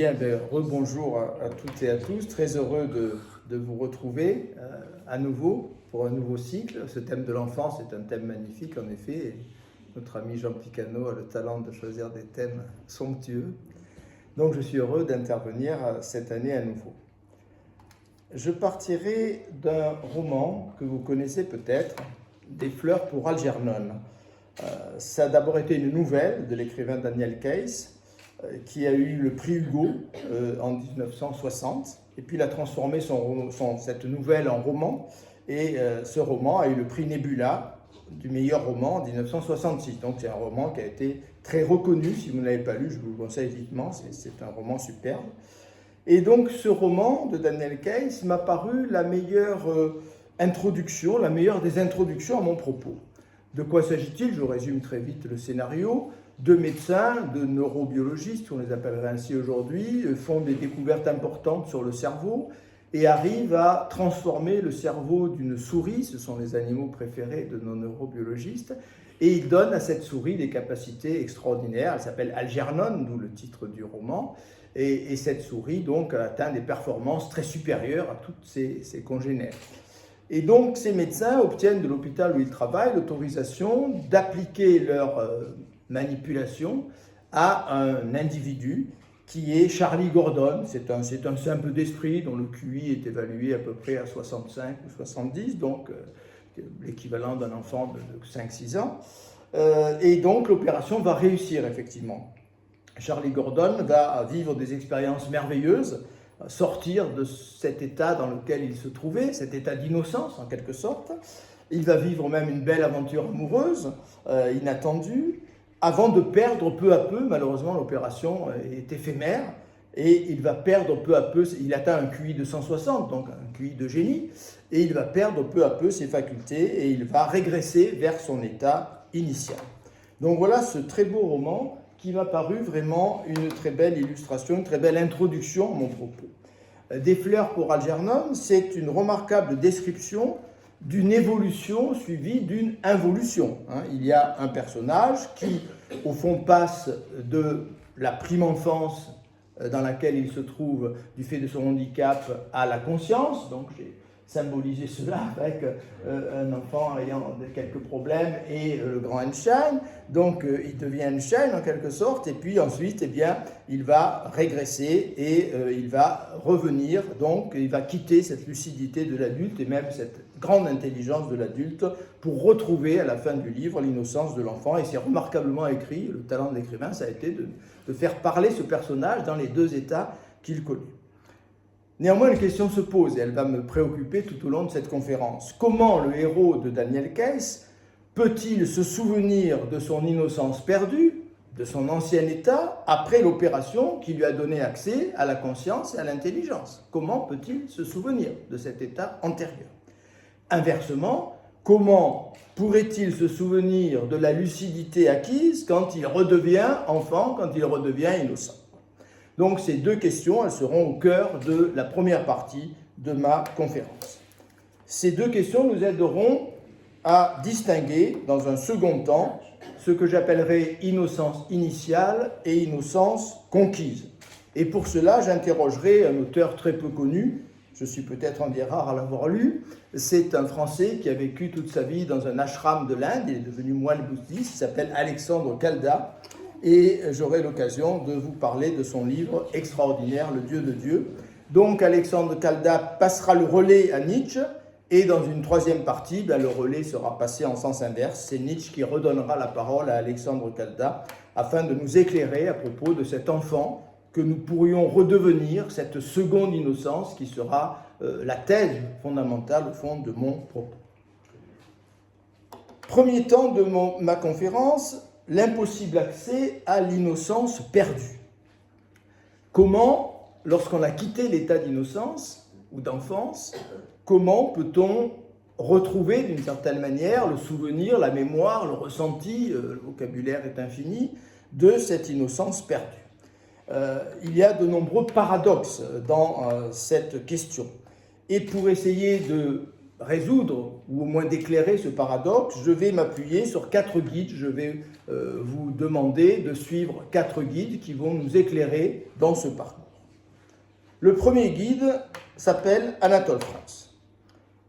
Bien, rebonjour à toutes et à tous. Très heureux de vous retrouver à nouveau pour un nouveau cycle. Ce thème de l'enfance est un thème magnifique, en effet. Et notre ami Jean Picano a le talent de choisir des thèmes somptueux. Donc, je suis heureux d'intervenir cette année à nouveau. Je partirai d'un roman que vous connaissez peut-être, Des fleurs pour Algernon. Ça a d'abord été une nouvelle de l'écrivain Daniel Case, qui a eu le prix Hugo en 1960, et puis il a transformé cette nouvelle en roman, et ce roman a eu le prix Nebula du meilleur roman en 1966. Donc c'est un roman qui a été très reconnu. Si vous ne l'avez pas lu, je vous le conseille vivement, c'est un roman superbe. Et donc ce roman de Daniel Case m'a paru la meilleure introduction, la meilleure des introductions à mon propos. De quoi s'agit-il? Je résume très vite le scénario. Deux médecins, deux neurobiologistes, on les appellerait ainsi aujourd'hui, font des découvertes importantes sur le cerveau et arrivent à transformer le cerveau d'une souris, ce sont les animaux préférés de nos neurobiologistes, et ils donnent à cette souris des capacités extraordinaires. Elle s'appelle Algernon, d'où le titre du roman, et cette souris donc atteint des performances très supérieures à toutes ses congénères. Et donc, ces médecins obtiennent de l'hôpital où ils travaillent l'autorisation d'appliquer leur manipulation à un individu qui est Charlie Gordon. C'est un simple d'esprit dont le QI est évalué à peu près à 65 ou 70, donc l'équivalent d'un enfant de 5-6 ans. Et donc, l'opération va réussir, effectivement. Charlie Gordon va vivre des expériences merveilleuses, sortir de cet état dans lequel il se trouvait, cet état d'innocence en quelque sorte. Il va vivre même une belle aventure amoureuse, inattendue, avant de perdre peu à peu, malheureusement l'opération est éphémère, et il va perdre peu à peu, il atteint un QI de 160, donc un QI de génie, et il va perdre peu à peu ses facultés, et il va régresser vers son état initial. Donc voilà ce très beau roman qui m'a paru vraiment une très belle illustration, une très belle introduction à mon propos. Des fleurs pour Algernon, c'est une remarquable description d'une évolution suivie d'une involution. Il y a un personnage qui, au fond, passe de la prime enfance dans laquelle il se trouve du fait de son handicap à la conscience. Donc j'ai symboliser cela avec un enfant ayant quelques problèmes et le grand Einstein. Donc il devient Einstein en quelque sorte, et puis ensuite il va régresser et il va revenir, donc il va quitter cette lucidité de l'adulte et même cette grande intelligence de l'adulte pour retrouver à la fin du livre l'innocence de l'enfant. Et c'est remarquablement écrit, le talent de l'écrivain ça a été de faire parler ce personnage dans les deux états qu'il connaît. Néanmoins, une question se pose, et elle va me préoccuper tout au long de cette conférence. Comment le héros de Daniel Case peut-il se souvenir de son innocence perdue, de son ancien état, après l'opération qui lui a donné accès à la conscience et à l'intelligence? Comment peut-il se souvenir de cet état antérieur? Inversement, comment pourrait-il se souvenir de la lucidité acquise quand il redevient enfant, quand il redevient innocent? Donc ces deux questions, elles seront au cœur de la première partie de ma conférence. Ces deux questions nous aideront à distinguer dans un second temps ce que j'appellerai innocence initiale et innocence conquise. Et pour cela, j'interrogerai un auteur très peu connu, je suis peut-être un des rares à l'avoir lu, c'est un Français qui a vécu toute sa vie dans un ashram de l'Inde, il est devenu moine bouddhiste, il s'appelle Alexandre Calda, et j'aurai l'occasion de vous parler de son livre extraordinaire, Le Dieu de Dieu. Donc Alexandre Calda passera le relais à Nietzsche, et dans une troisième partie, le relais sera passé en sens inverse. C'est Nietzsche qui redonnera la parole à Alexandre Calda afin de nous éclairer à propos de cet enfant que nous pourrions redevenir, cette seconde innocence qui sera la thèse fondamentale au fond de mon propos. Premier temps de ma conférence, l'impossible accès à l'innocence perdue. Comment, lorsqu'on a quitté l'état d'innocence ou d'enfance, comment peut-on retrouver d'une certaine manière le souvenir, la mémoire, le ressenti, le vocabulaire est infini, de cette innocence perdue? Il y a de nombreux paradoxes dans cette question. Et pour essayer de résoudre, ou au moins d'éclairer ce paradoxe, je vais m'appuyer sur 4 guides. Je vais vous demander de suivre 4 guides qui vont nous éclairer dans ce parcours. Le premier guide s'appelle Anatole France.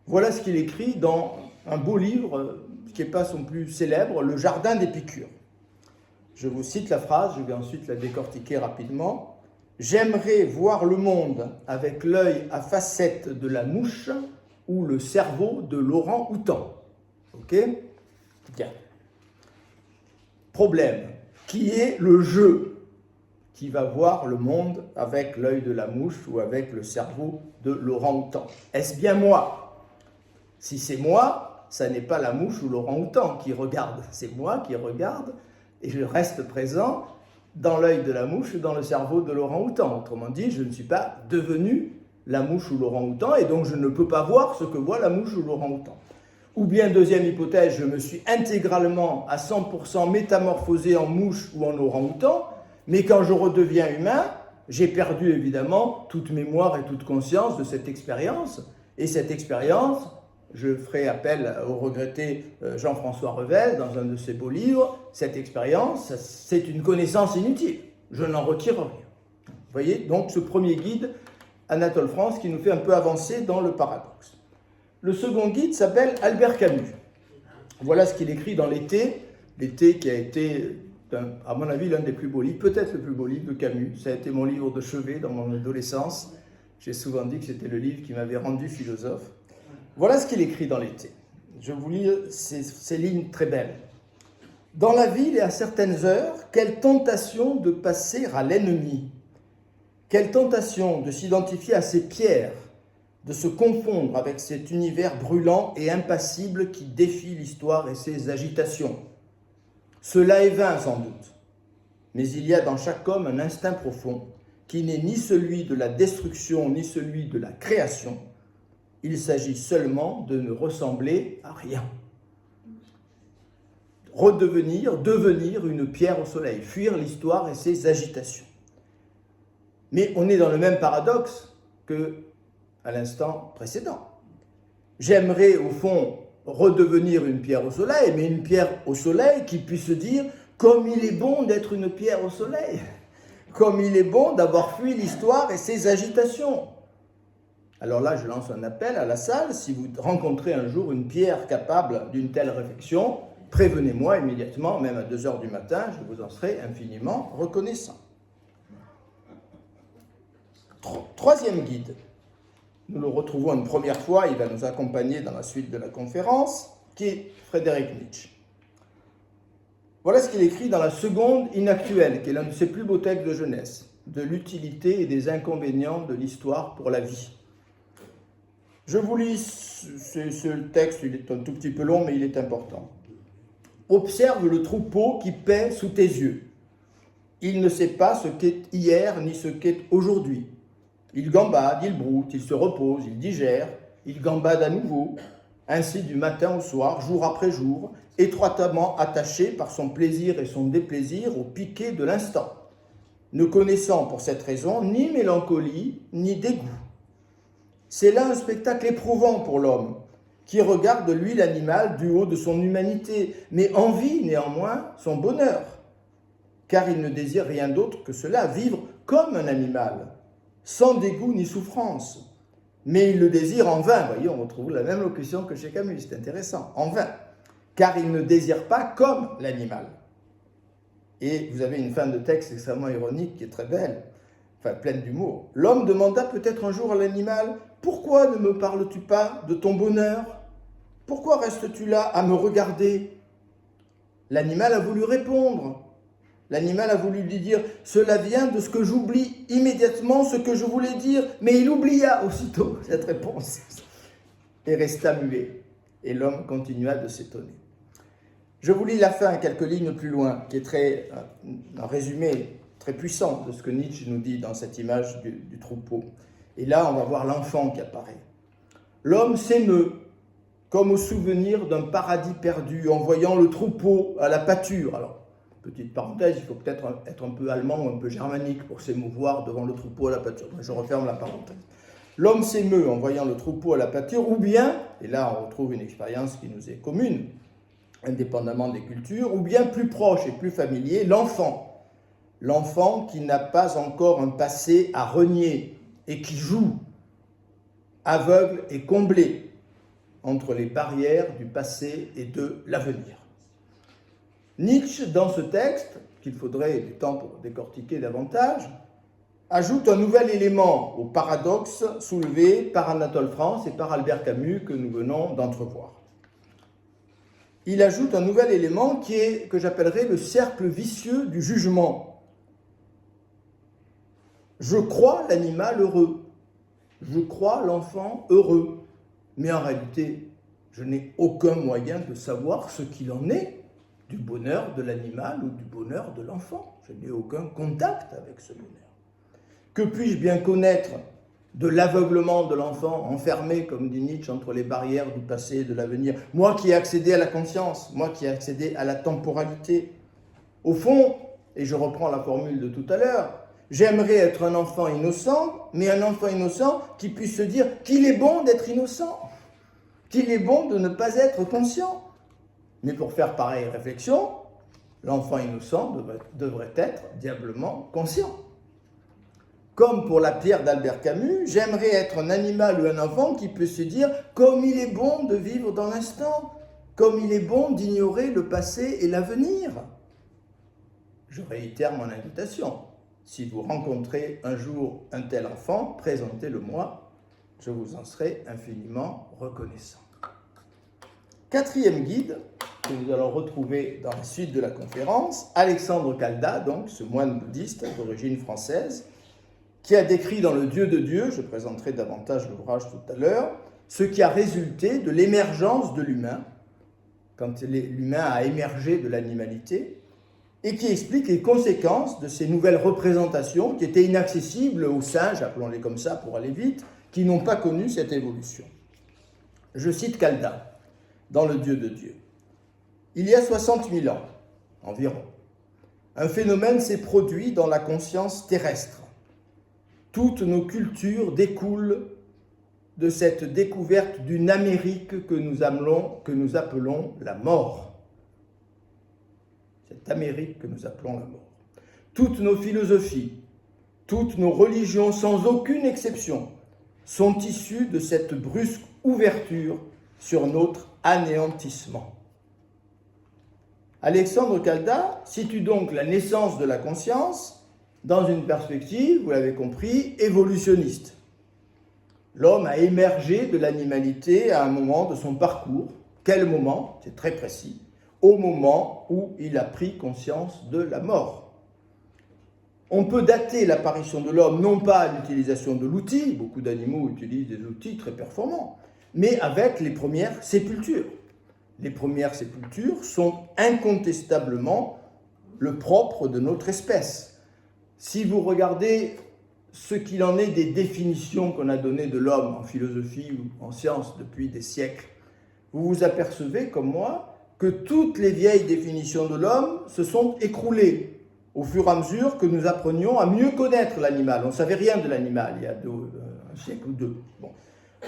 Voilà ce qu'il écrit dans un beau livre qui n'est pas son plus célèbre, Le Jardin d'Épicure. Je vous cite la phrase, je vais ensuite la décortiquer rapidement. « J'aimerais voir le monde avec l'œil à facettes de la mouche ou le cerveau de l'orang-outan. » Ok ? Bien. Problème. Qui est le jeu qui va voir le monde avec l'œil de la mouche ou avec le cerveau de l'orang-outan? Est-ce bien moi? Si c'est moi, ça n'est pas la mouche ou l'orang-outan qui regarde. C'est moi qui regarde et je reste présent dans l'œil de la mouche ou dans le cerveau de l'orang-outan. Autrement dit, je ne suis pas devenu la mouche ou l'orang-outan et donc je ne peux pas voir ce que voit la mouche ou l'orang-outan. Ou bien, deuxième hypothèse, je me suis intégralement à 100% métamorphosé en mouche ou en orang-outan, mais quand je redeviens humain, j'ai perdu évidemment toute mémoire et toute conscience de cette expérience. Et cette expérience, je ferai appel au regretté Jean-François Revel dans un de ses beaux livres, cette expérience, c'est une connaissance inutile. Je n'en retire rien. Vous voyez, donc ce premier guide, Anatole France, qui nous fait un peu avancer dans le paradoxe. Le second guide s'appelle Albert Camus. Voilà ce qu'il écrit dans L'été, L'été qui a été, à mon avis, l'un des plus beaux livres, peut-être le plus beau livre de Camus. Ça a été mon livre de chevet dans mon adolescence. J'ai souvent dit que c'était le livre qui m'avait rendu philosophe. Voilà ce qu'il écrit dans L'été. Je vous lis ces lignes très belles. Dans la ville et à certaines heures, quelle tentation de passer à l'ennemi. Quelle tentation de s'identifier à ces pierres, de se confondre avec cet univers brûlant et impassible qui défie l'histoire et ses agitations. Cela est vain sans doute, mais il y a dans chaque homme un instinct profond qui n'est ni celui de la destruction ni celui de la création. Il s'agit seulement de ne ressembler à rien. Devenir une pierre au soleil, fuir l'histoire et ses agitations. Mais on est dans le même paradoxe que à l'instant précédent. J'aimerais au fond redevenir une pierre au soleil, mais une pierre au soleil qui puisse dire « comme il est bon d'être une pierre au soleil, comme il est bon d'avoir fui l'histoire et ses agitations ». Alors là, je lance un appel à la salle, si vous rencontrez un jour une pierre capable d'une telle réflexion, prévenez-moi immédiatement, même à 2 heures du matin, je vous en serai infiniment reconnaissant. Troisième guide. Nous le retrouvons une première fois, il va nous accompagner dans la suite de la conférence, qui est Frédéric Nietzsche. Voilà ce qu'il écrit dans la seconde inactuelle, qui est l'un de ses plus beaux textes de jeunesse, de l'utilité et des inconvénients de l'histoire pour la vie. Je vous lis ce texte, il est un tout petit peu long, mais il est important. Observe le troupeau qui paît sous tes yeux. Il ne sait pas ce qu'est hier ni ce qu'est aujourd'hui. Il gambade, il broute, il se repose, il digère, il gambade à nouveau, ainsi du matin au soir, jour après jour, étroitement attaché par son plaisir et son déplaisir au piquet de l'instant, ne connaissant pour cette raison ni mélancolie ni dégoût. C'est là un spectacle éprouvant pour l'homme, qui regarde de lui l'animal du haut de son humanité, mais envie néanmoins son bonheur, car il ne désire rien d'autre que cela, vivre comme un animal, sans dégoût ni souffrance. Mais il le désire en vain. Vous voyez, on retrouve la même locution que chez Camus, c'est intéressant, en vain, car il ne désire pas comme l'animal. Et vous avez une fin de texte extrêmement ironique qui est très belle, enfin pleine d'humour. L'homme demanda peut-être un jour à l'animal « Pourquoi ne me parles-tu pas de ton bonheur? Pourquoi restes-tu là à me regarder ?» L'animal a voulu répondre. L'animal a voulu lui dire « Cela vient de ce que j'oublie immédiatement ce que je voulais dire. » Mais il oublia aussitôt cette réponse et resta muet. Et l'homme continua de s'étonner. Je vous lis la fin, quelques lignes plus loin, qui est un résumé très puissant de ce que Nietzsche nous dit dans cette image du troupeau. Et là, on va voir l'enfant qui apparaît. L'homme s'émeut, comme au souvenir d'un paradis perdu, en voyant le troupeau à la pâture. Alors, petite parenthèse, il faut peut-être être un peu allemand ou un peu germanique pour s'émouvoir devant le troupeau à la pâture. Je referme la parenthèse. L'homme s'émeut en voyant le troupeau à la pâture, ou bien, et là on retrouve une expérience qui nous est commune, indépendamment des cultures, ou bien plus proche et plus familier, l'enfant. L'enfant qui n'a pas encore un passé à renier, et qui joue, aveugle et comblé, entre les barrières du passé et de l'avenir. Nietzsche, dans ce texte, qu'il faudrait du temps pour décortiquer davantage, ajoute un nouvel élément au paradoxe soulevé par Anatole France et par Albert Camus que nous venons d'entrevoir. Il ajoute un nouvel élément que j'appellerais le cercle vicieux du jugement. Je crois l'animal heureux, je crois l'enfant heureux, mais en réalité, je n'ai aucun moyen de savoir ce qu'il en est du bonheur de l'animal ou du bonheur de l'enfant. Je n'ai aucun contact avec ce bonheur. Que puis-je bien connaître de l'aveuglement de l'enfant enfermé, comme dit Nietzsche, entre les barrières du passé et de l'avenir? Moi qui ai accédé à la conscience, moi qui ai accédé à la temporalité. Au fond, et je reprends la formule de tout à l'heure, j'aimerais être un enfant innocent, mais un enfant innocent qui puisse se dire qu'il est bon d'être innocent, qu'il est bon de ne pas être conscient. Mais pour faire pareille réflexion, l'enfant innocent devrait être diablement conscient. Comme pour la pierre d'Albert Camus, j'aimerais être un animal ou un enfant qui peut se dire « comme il est bon de vivre dans l'instant, comme il est bon d'ignorer le passé et l'avenir ». Je réitère mon invitation. Si vous rencontrez un jour un tel enfant, présentez-le-moi, je vous en serai infiniment reconnaissant. Quatrième guide que nous allons retrouver dans la suite de la conférence, Alexandre Calda, donc ce moine bouddhiste d'origine française, qui a décrit dans Le Dieu de Dieu, je présenterai davantage l'ouvrage tout à l'heure, ce qui a résulté de l'émergence de l'humain, quand l'humain a émergé de l'animalité, et qui explique les conséquences de ces nouvelles représentations qui étaient inaccessibles aux singes, appelons-les comme ça pour aller vite, qui n'ont pas connu cette évolution. Je cite Calda dans Le Dieu de Dieu. Il y a 60 000 ans, environ, un phénomène s'est produit dans la conscience terrestre. Toutes nos cultures découlent de cette découverte d'une Amérique que nous appelons la mort. Cette Amérique que nous appelons la mort. Toutes nos philosophies, toutes nos religions, sans aucune exception, sont issues de cette brusque ouverture sur notre anéantissement. Alexandre Calda situe donc la naissance de la conscience dans une perspective, vous l'avez compris, évolutionniste. L'homme a émergé de l'animalité à un moment de son parcours. Quel moment? C'est très précis. Au moment où il a pris conscience de la mort. On peut dater l'apparition de l'homme non pas à l'utilisation de l'outil, beaucoup d'animaux utilisent des outils très performants, mais avec les premières sépultures. Les premières sépultures sont incontestablement le propre de notre espèce. Si vous regardez ce qu'il en est des définitions qu'on a données de l'homme en philosophie ou en sciences depuis des siècles, vous vous apercevez, comme moi, que toutes les vieilles définitions de l'homme se sont écroulées au fur et à mesure que nous apprenions à mieux connaître l'animal. On ne savait rien de l'animal il y a un siècle ou deux. Bon.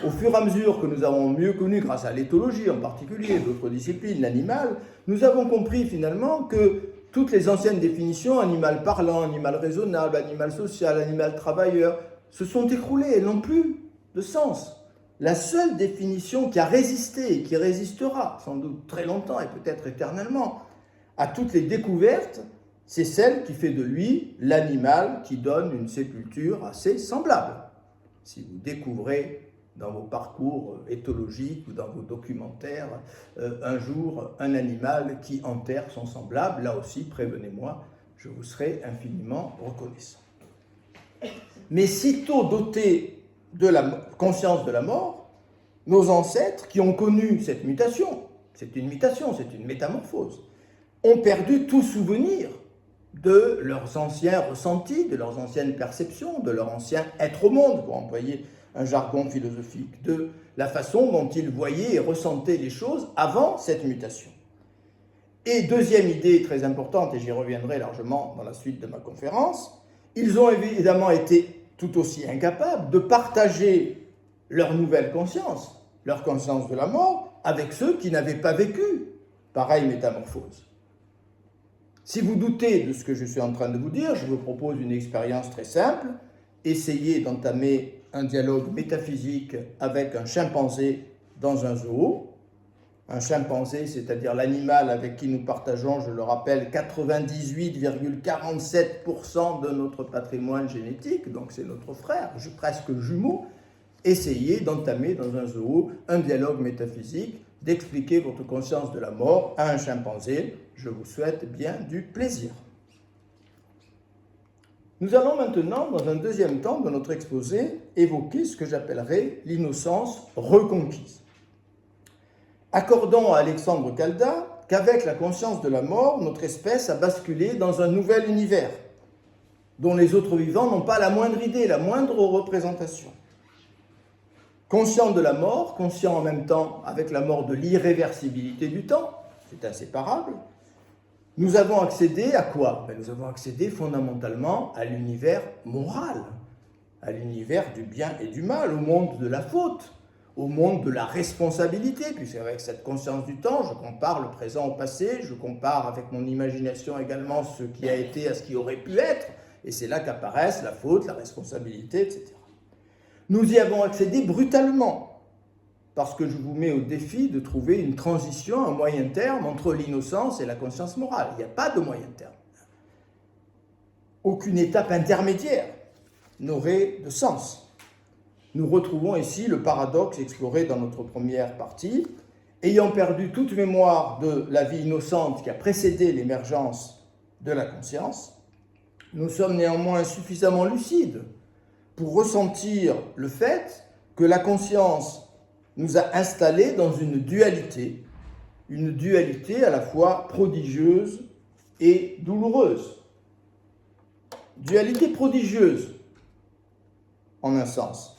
Au fur et à mesure que nous avons mieux connu, grâce à l'éthologie en particulier, d'autres disciplines, l'animal, nous avons compris finalement que toutes les anciennes définitions, animal parlant, animal raisonnable, animal social, animal travailleur, se sont écroulées, elles n'ont plus de sens. La seule définition qui a résisté et qui résistera sans doute très longtemps et peut-être éternellement à toutes les découvertes, c'est celle qui fait de lui l'animal qui donne une sépulture assez semblable. Si vous découvrez dans vos parcours éthologiques ou dans vos documentaires, un jour, un animal qui enterre son semblable, là aussi, prévenez-moi, je vous serai infiniment reconnaissant. Mais sitôt dotés de la conscience de la mort, nos ancêtres qui ont connu cette mutation, c'est une mutation, c'est une métamorphose, ont perdu tout souvenir de leurs anciens ressentis, de leurs anciennes perceptions, de leur ancien être au monde, pour employer un jargon philosophique, de la façon dont ils voyaient et ressentaient les choses avant cette mutation. Et deuxième idée très importante, et j'y reviendrai largement dans la suite de ma conférence, ils ont évidemment été tout aussi incapables de partager leur nouvelle conscience, leur conscience de la mort, avec ceux qui n'avaient pas vécu pareille métamorphose. Si vous doutez de ce que je suis en train de vous dire, je vous propose une expérience très simple essayer d'entamer un dialogue métaphysique avec un chimpanzé dans un zoo. Un chimpanzé, c'est-à-dire l'animal avec qui nous partageons, je le rappelle, 98,47% de notre patrimoine génétique, donc c'est notre frère, presque jumeau. Essayez d'entamer dans un zoo un dialogue métaphysique, d'expliquer votre conscience de la mort à un chimpanzé. Je vous souhaite bien du plaisir. Nous allons maintenant, dans un deuxième temps de notre exposé, évoquer ce que j'appellerai l'innocence reconquise. Accordons à Alexandre Calda qu'avec la conscience de la mort, notre espèce a basculé dans un nouvel univers, dont les autres vivants n'ont pas la moindre idée, la moindre représentation. Conscient de la mort, conscient en même temps avec la mort de l'irréversibilité du temps, c'est inséparable, nous avons accédé à quoi? Nous avons accédé fondamentalement à l'univers moral, à l'univers du bien et du mal, au monde de la faute, au monde de la responsabilité, puisque avec cette conscience du temps, je compare le présent au passé, je compare avec mon imagination également ce qui a été à ce qui aurait pu être, et c'est là qu'apparaissent la faute, la responsabilité, etc. Nous y avons accédé brutalement, parce que je vous mets au défi de trouver une transition, un moyen terme entre l'innocence et la conscience morale. Il n'y a pas de moyen terme. Aucune étape intermédiaire n'aurait de sens. Nous retrouvons ici le paradoxe exploré dans notre première partie. Ayant perdu toute mémoire de la vie innocente qui a précédé l'émergence de la conscience, nous sommes néanmoins suffisamment lucides pour ressentir le fait que la conscience nous a installés dans une dualité à la fois prodigieuse et douloureuse. Dualité prodigieuse, en un sens,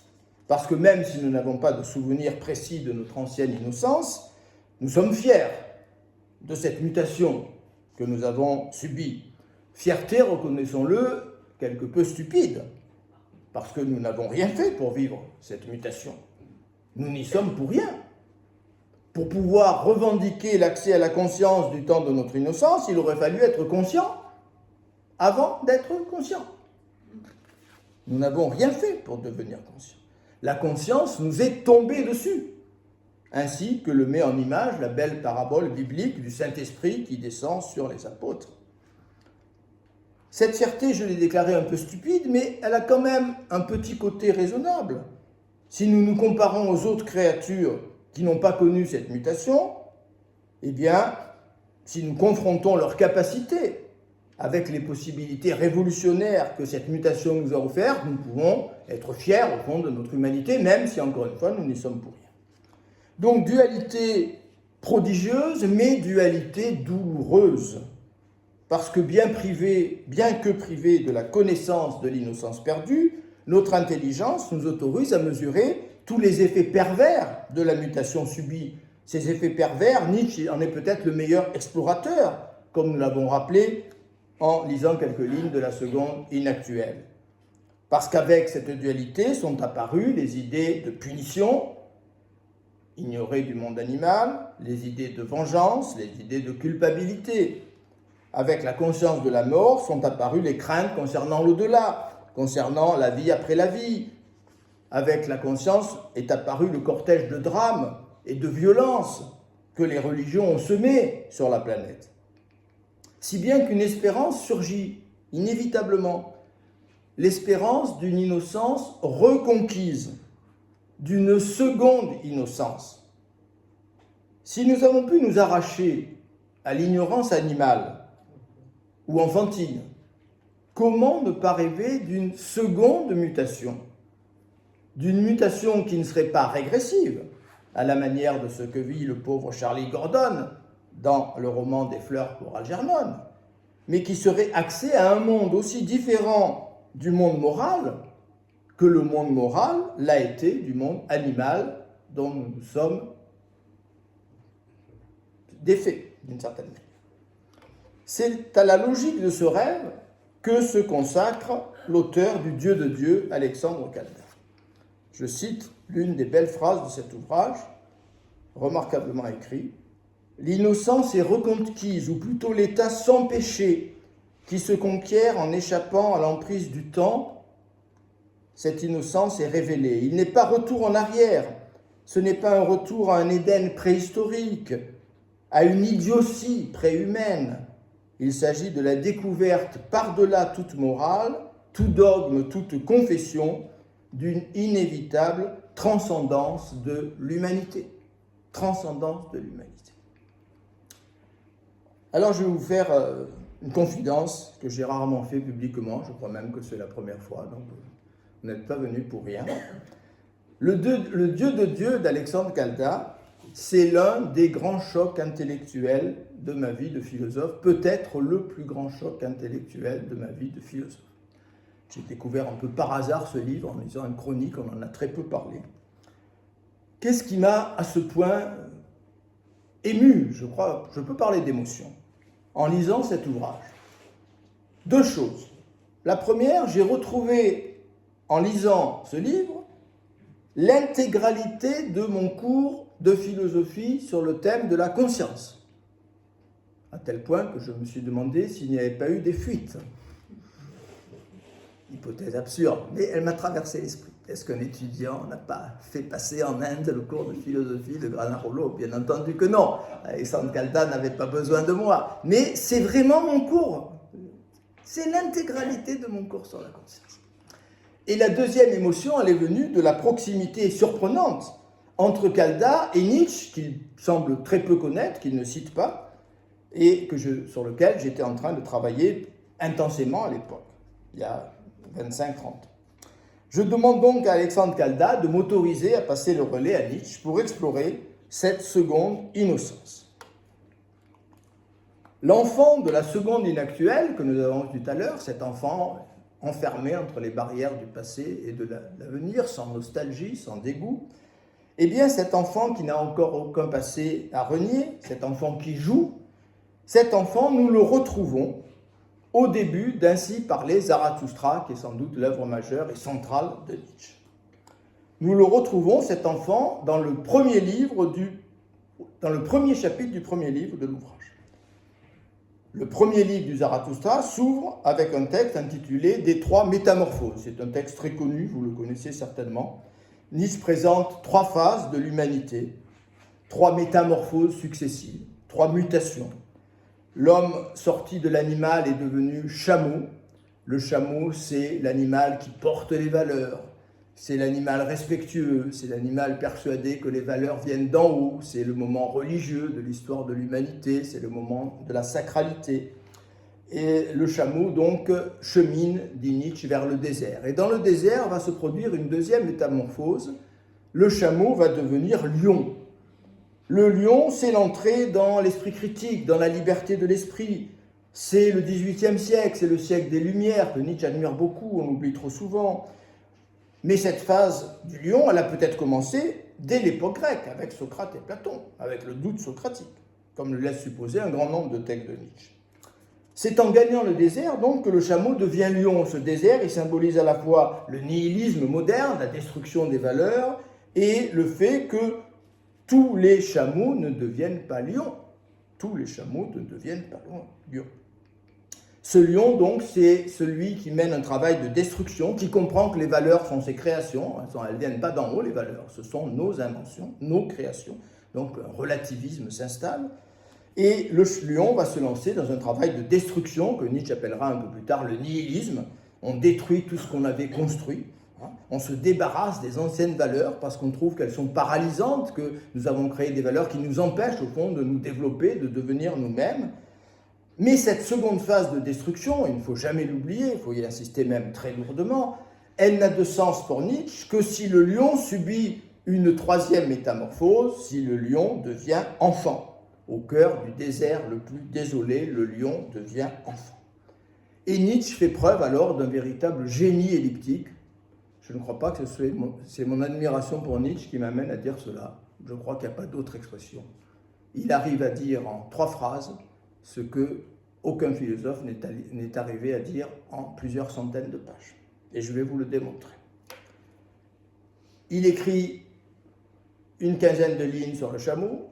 parce que même si nous n'avons pas de souvenir précis de notre ancienne innocence, nous sommes fiers de cette mutation que nous avons subie. Fierté, reconnaissons-le, quelque peu stupide, parce que nous n'avons rien fait pour vivre cette mutation. Nous n'y sommes pour rien. Pour pouvoir revendiquer l'accès à la conscience du temps de notre innocence, il aurait fallu être conscient avant d'être conscient. Nous n'avons rien fait pour devenir conscients. La conscience nous est tombée dessus, ainsi que le met en image la belle parabole biblique du Saint-Esprit qui descend sur les apôtres. Cette fierté, je l'ai déclarée un peu stupide, mais elle a quand même un petit côté raisonnable. Si nous nous comparons aux autres créatures qui n'ont pas connu cette mutation, eh bien, si nous confrontons leurs capacités avec les possibilités révolutionnaires que cette mutation nous a offertes, nous pouvons être fiers au fond de notre humanité, même si, encore une fois, nous n'y sommes pour rien. Donc, dualité prodigieuse, mais dualité douloureuse. Parce que bien que privée de la connaissance de l'innocence perdue, notre intelligence nous autorise à mesurer tous les effets pervers de la mutation subie. Ces effets pervers, Nietzsche en est peut-être le meilleur explorateur, comme nous l'avons rappelé en lisant quelques lignes de la seconde inactuelle. Parce qu'avec cette dualité sont apparues les idées de punition, ignorées du monde animal, les idées de vengeance, les idées de culpabilité. Avec la conscience de la mort sont apparues les craintes concernant l'au-delà, concernant la vie après la vie. Avec la conscience est apparu le cortège de drames et de violences que les religions ont semés sur la planète. Si bien qu'une espérance surgit inévitablement, l'espérance d'une innocence reconquise, d'une seconde innocence. Si nous avons pu nous arracher à l'ignorance animale ou enfantine, comment ne pas rêver d'une seconde mutation? D'une mutation qui ne serait pas régressive, à la manière de ce que vit le pauvre Charlie Gordon dans le roman Des fleurs pour Algernon, mais qui serait axée à un monde aussi différent du monde moral que le monde moral l'a été du monde animal dont nous sommes défaits, d'une certaine manière. C'est à la logique de ce rêve que se consacre l'auteur du Dieu de Dieu, Alexandre Calda. Je cite l'une des belles phrases de cet ouvrage, remarquablement écrit. « L'innocence est reconquise, ou plutôt l'état sans péché, qui se conquiert en échappant à l'emprise du temps cette innocence est révélée. Il n'est pas retour en arrière. Ce n'est pas un retour à un Éden préhistorique, à une idiotie préhumaine. Il s'agit de la découverte par-delà toute morale, tout dogme, toute confession, d'une inévitable transcendance de l'humanité. Transcendance de l'humanité. Alors je vais vous faire une confidence que j'ai rarement fait publiquement, je crois même que c'est la première fois, donc vous n'êtes pas venus pour rien. Le Dieu de Dieu d'Alexandre Calda, c'est l'un des grands chocs intellectuels de ma vie de philosophe, peut-être le plus grand choc intellectuel de ma vie de philosophe. J'ai découvert un peu par hasard ce livre en lisant une chronique, on en a très peu parlé. Qu'est-ce qui m'a à ce point ému, je crois, je peux parler d'émotion, en lisant cet ouvrage? Deux choses. La première, j'ai retrouvé, en lisant ce livre, l'intégralité de mon cours de philosophie sur le thème de la conscience. À tel point que je me suis demandé s'il n'y avait pas eu des fuites. Hypothèse absurde, mais elle m'a traversé l'esprit. Est-ce qu'un étudiant n'a pas fait passer en Inde le cours de philosophie de Granarolo? Bien entendu que non. Alexandre Calda n'avait pas besoin de moi. Mais c'est vraiment mon cours. C'est l'intégralité de mon cours sur la conscience. Et la deuxième émotion, elle est venue de la proximité surprenante entre Calda et Nietzsche, qu'il semble très peu connaître, qu'il ne cite pas, et sur lequel j'étais en train de travailler intensément à l'époque, il y a 25-30 ans. Je demande donc à Alexandre Calda de m'autoriser à passer le relais à Nietzsche pour explorer cette seconde innocence. L'enfant de la seconde inactuelle que nous avons vu tout à l'heure, cet enfant enfermé entre les barrières du passé et de l'avenir, sans nostalgie, sans dégoût, eh bien cet enfant qui n'a encore aucun passé à renier, cet enfant qui joue, cet enfant, nous le retrouvons au début d'Ainsi parlait Zarathustra, qui est sans doute l'œuvre majeure et centrale de Nietzsche. Nous le retrouvons, cet enfant, dans le premier chapitre du premier livre de l'ouvrage. Le premier livre du Zarathustra s'ouvre avec un texte intitulé « Des trois métamorphoses ». C'est un texte très connu, vous le connaissez certainement. Nietzsche présente trois phases de l'humanité, trois métamorphoses successives, trois mutations. L'homme sorti de l'animal est devenu chameau. Le chameau, c'est l'animal qui porte les valeurs. C'est l'animal respectueux, c'est l'animal persuadé que les valeurs viennent d'en haut. C'est le moment religieux de l'histoire de l'humanité, c'est le moment de la sacralité. Et le chameau, donc, chemine, dit Nietzsche, vers le désert. Et dans le désert va se produire une deuxième métamorphose. Le chameau va devenir lion. Le lion, c'est l'entrée dans l'esprit critique, dans la liberté de l'esprit. C'est le XVIIIe siècle, c'est le siècle des Lumières, que Nietzsche admire beaucoup, on l'oublie trop souvent. Mais cette phase du lion, elle a peut-être commencé dès l'époque grecque, avec Socrate et Platon, avec le doute socratique, comme le laisse supposer un grand nombre de textes de Nietzsche. C'est en gagnant le désert, donc, que le chameau devient lion. Ce désert, il symbolise à la fois le nihilisme moderne, la destruction des valeurs, et le fait que tous les chameaux ne deviennent pas lions. Tous les chameaux ne deviennent pas lions. Ce lion, donc, c'est celui qui mène un travail de destruction, qui comprend que les valeurs sont ses créations. Elles ne viennent pas d'en haut, les valeurs. Ce sont nos inventions, nos créations. Donc, un relativisme s'installe. Et le lion va se lancer dans un travail de destruction que Nietzsche appellera un peu plus tard le nihilisme. On détruit tout ce qu'on avait construit. On se débarrasse des anciennes valeurs parce qu'on trouve qu'elles sont paralysantes, que nous avons créé des valeurs qui nous empêchent au fond de nous développer, de devenir nous-mêmes. Mais cette seconde phase de destruction, il ne faut jamais l'oublier, il faut y insister même très lourdement, elle n'a de sens pour Nietzsche que si le lion subit une troisième métamorphose, si le lion devient enfant. Au cœur du désert le plus désolé, le lion devient enfant. Et Nietzsche fait preuve alors d'un véritable génie elliptique. Je ne crois pas que c'est mon admiration pour Nietzsche qui m'amène à dire cela. Je crois qu'il n'y a pas d'autre expression. Il arrive à dire en 3 phrases ce que aucun philosophe n'est arrivé à dire en plusieurs centaines de pages. Et je vais vous le démontrer. Il écrit une quinzaine de lignes sur le chameau,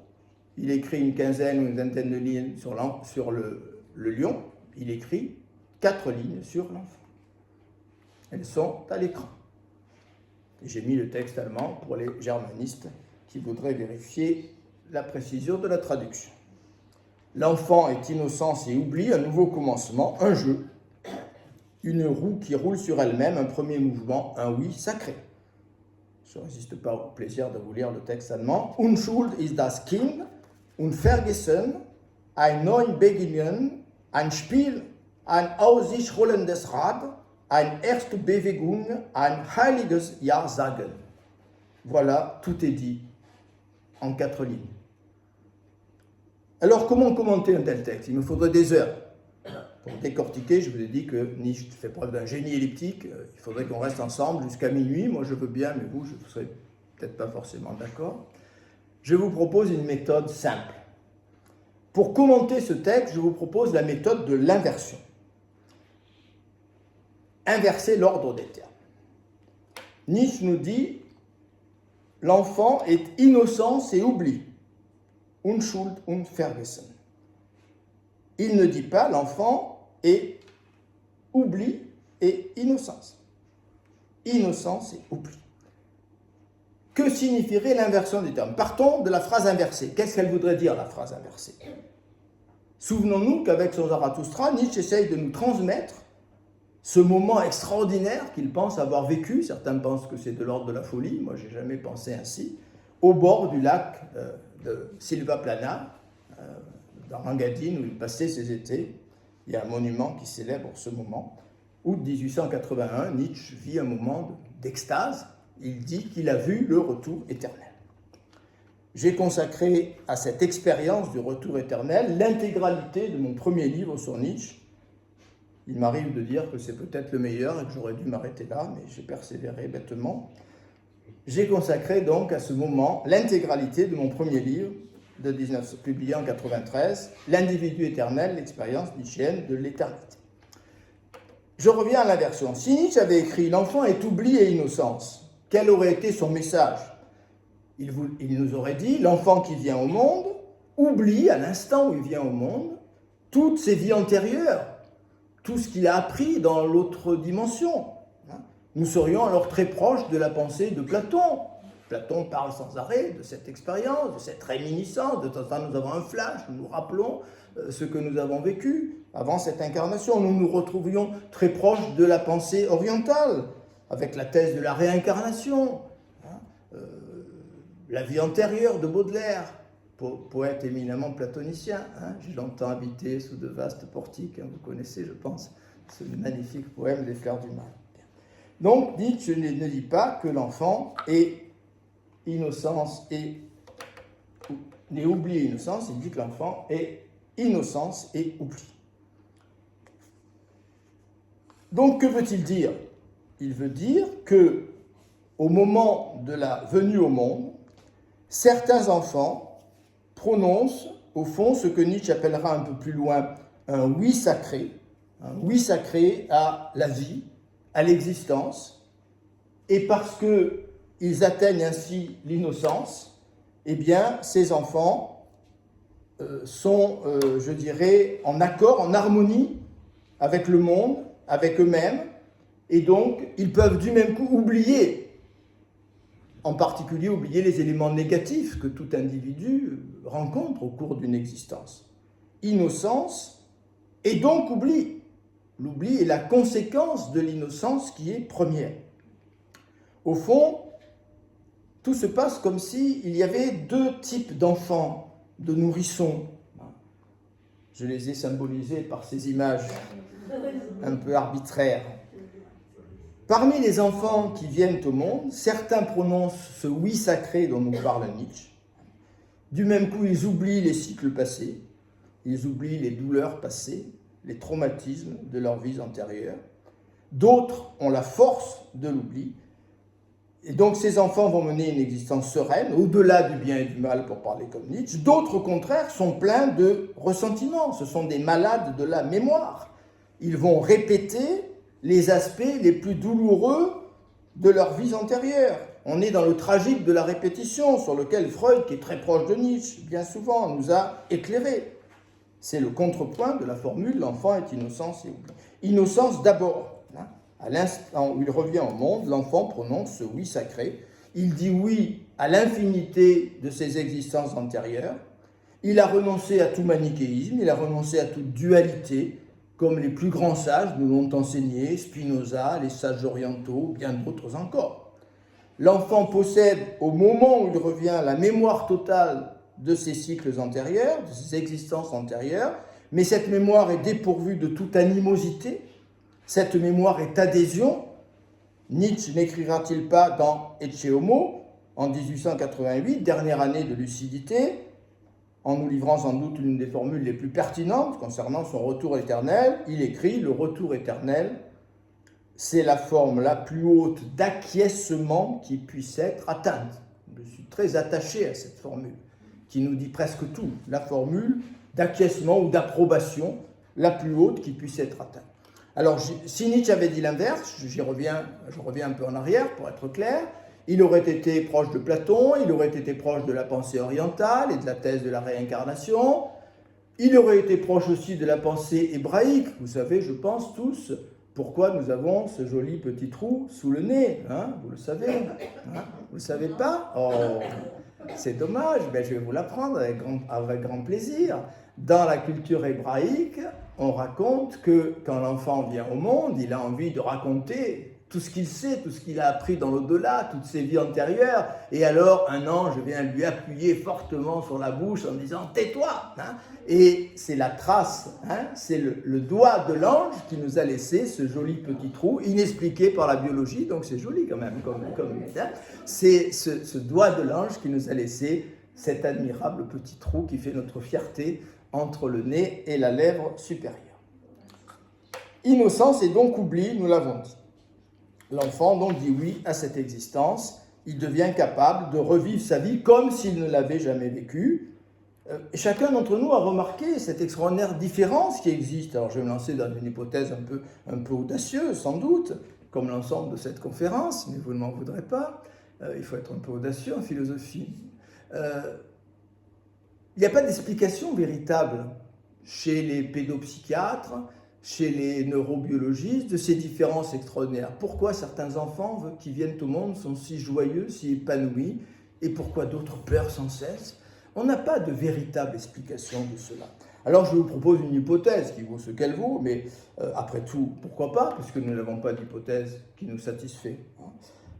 il écrit une quinzaine ou une vingtaine de lignes sur le lion, il écrit 4 lignes sur l'enfant. Elles sont à l'écran. J'ai mis le texte allemand pour les germanistes qui voudraient vérifier la précision de la traduction. L'enfant est innocence et oubli, un nouveau commencement, un jeu, une roue qui roule sur elle-même, un premier mouvement, un oui sacré. Je ne résiste pas au plaisir de vous lire le texte allemand. Unschuld ist das Kind, unvergessen, ein neues Beginnen, ein Spiel, ein aus sich rollendes Rad, eine erste Bewegung, ein heiliges Ja-Sagen. Voilà, tout est dit en 4 lignes. Alors, comment commenter un tel texte? Il me faudrait des heures. Pour décortiquer, je vous ai dit que Nietzsche fait preuve d'un génie elliptique. Il faudrait qu'on reste ensemble jusqu'à minuit. Moi, je veux bien, mais vous, je ne serais peut-être pas forcément d'accord. Je vous propose une méthode simple. Pour commenter ce texte, je vous propose la méthode de l'inversion. Inverser l'ordre des termes. Nietzsche nous dit « L'enfant est innocence et oubli. Unschuld und Vergessen. » Il ne dit pas « L'enfant est oubli et innocence. » Innocence et oubli. Que signifierait l'inversion des termes? Partons de la phrase inversée. Qu'est-ce qu'elle voudrait dire, la phrase inversée? Souvenons-nous qu'avec son Zarathustra, Nietzsche essaye de nous transmettre ce moment extraordinaire qu'il pense avoir vécu. Certains pensent que c'est de l'ordre de la folie. Moi, je n'ai jamais pensé ainsi. Au bord du lac de Silvaplana, dans Engadine, où il passait ses étés. Il y a un monument qui célèbre ce moment. Août 1881, Nietzsche vit un moment d'extase. Il dit qu'il a vu le retour éternel. J'ai consacré à cette expérience du retour éternel l'intégralité de mon premier livre sur Nietzsche. Il m'arrive de dire que c'est peut-être le meilleur et que j'aurais dû m'arrêter là, mais j'ai persévéré bêtement. J'ai consacré donc à ce moment l'intégralité de mon premier livre, publié en 1993, L'individu éternel, l'expérience nietzschéenne de l'éternité. Je reviens à l'inversion. Si Nietzsche avait écrit « L'enfant est oubli et innocence », quel aurait été son message? Il nous aurait dit « L'enfant qui vient au monde oublie, à l'instant où il vient au monde, toutes ses vies antérieures, tout ce qu'il a appris dans l'autre dimension. » Nous serions alors très proches de la pensée de Platon. Platon parle sans arrêt de cette expérience, de cette réminiscence. De temps en temps, nous avons un flash, nous nous rappelons ce que nous avons vécu avant cette incarnation. Nous nous retrouvions très proches de la pensée orientale, avec la thèse de la réincarnation, la vie antérieure de Baudelaire, poète éminemment platonicien. J'ai longtemps habité sous de vastes portiques, vous connaissez, je pense, ce magnifique poème des Fleurs du Mal. Donc, Nietzsche ne dit pas que l'enfant est innocence et n'est oublié et innocence, il dit que l'enfant est innocence et oubli. Donc, que veut-il dire? Il veut dire que, au moment de la venue au monde, certains enfants prononcent, au fond, ce que Nietzsche appellera un peu plus loin un oui sacré à la vie, à l'existence, et parce qu'ils atteignent ainsi l'innocence, eh bien, ces enfants sont, je dirais, en accord, en harmonie avec le monde, avec eux-mêmes, et donc ils peuvent du même coup oublier, en particulier oublier les éléments négatifs que tout individu rencontre au cours d'une existence. Innocence et donc oubli. L'oubli est la conséquence de l'innocence qui est première. Au fond, tout se passe comme s'il y avait 2 types d'enfants, de nourrissons. Je les ai symbolisés par ces images un peu arbitraires. Parmi les enfants qui viennent au monde, certains prononcent ce oui sacré dont nous parle Nietzsche. Du même coup, ils oublient les cycles passés, ils oublient les douleurs passées, les traumatismes de leur vie antérieure. D'autres ont la force de l'oubli. Et donc, ces enfants vont mener une existence sereine, au-delà du bien et du mal, pour parler comme Nietzsche. D'autres, au contraire, sont pleins de ressentiment. Ce sont des malades de la mémoire. Ils vont répéter les aspects les plus douloureux de leur vie antérieure. On est dans le tragique de la répétition, sur lequel Freud, qui est très proche de Nietzsche, bien souvent, nous a éclairé. C'est le contrepoint de la formule « l'enfant est innocence et oubli ». Innocence d'abord, À l'instant où il revient au monde, l'enfant prononce ce oui sacré. Il dit oui à l'infinité de ses existences antérieures. Il a renoncé à tout manichéisme, il a renoncé à toute dualité, comme les plus grands sages nous l'ont enseigné, Spinoza, les sages orientaux, bien d'autres encore. L'enfant possède, au moment où il revient, la mémoire totale de ses cycles antérieurs, de ses existences antérieures, mais cette mémoire est dépourvue de toute animosité, cette mémoire est adhésion. Nietzsche n'écrira-t-il pas dans Ecce Homo, en 1888, dernière année de lucidité, en nous livrant sans doute l'une des formules les plus pertinentes concernant son retour éternel, il écrit « Le retour éternel, c'est la forme la plus haute d'acquiescement qui puisse être atteinte. » Je suis très attaché à cette formule, qui nous dit presque tout, la formule d'acquiescement ou d'approbation la plus haute qui puisse être atteinte. Alors, si Nietzsche avait dit l'inverse, je reviens un peu en arrière pour être clair, il aurait été proche de Platon, il aurait été proche de la pensée orientale et de la thèse de la réincarnation, il aurait été proche aussi de la pensée hébraïque. Vous savez, je pense tous, pourquoi nous avons ce joli petit trou sous le nez, hein, vous le savez, hein, vous ne le savez pas? Oh, c'est dommage, mais je vais vous l'apprendre avec grand plaisir. Dans la culture hébraïque, on raconte que quand l'enfant vient au monde, il a envie de raconter tout ce qu'il sait, tout ce qu'il a appris dans l'au-delà, toutes ses vies antérieures, et alors un ange vient lui appuyer fortement sur la bouche en disant « tais-toi hein !» Et c'est la trace, hein, c'est le doigt de l'ange qui nous a laissé ce joli petit trou, inexpliqué par la biologie, donc c'est joli quand même, hein, c'est ce doigt de l'ange qui nous a laissé cet admirable petit trou qui fait notre fierté entre le nez et la lèvre supérieure. Innocence et donc oubli, nous l'avons dit. L'enfant donc dit oui à cette existence, il devient capable de revivre sa vie comme s'il ne l'avait jamais vécue. Chacun d'entre nous a remarqué cette extraordinaire différence qui existe. Alors je vais me lancer dans une hypothèse un peu audacieuse sans doute, comme l'ensemble de cette conférence, mais vous ne m'en voudrez pas. Il faut être un peu audacieux en philosophie. Il n'y a pas d'explication véritable chez les pédopsychiatres, chez les neurobiologistes, de ces différences extraordinaires. Pourquoi certains enfants qui viennent au monde sont si joyeux, si épanouis, et pourquoi d'autres pleurent sans cesse? On n'a pas de véritable explication de cela. Alors je vous propose une hypothèse qui vaut ce qu'elle vaut, mais après tout, pourquoi pas, puisque nous n'avons pas d'hypothèse qui nous satisfait.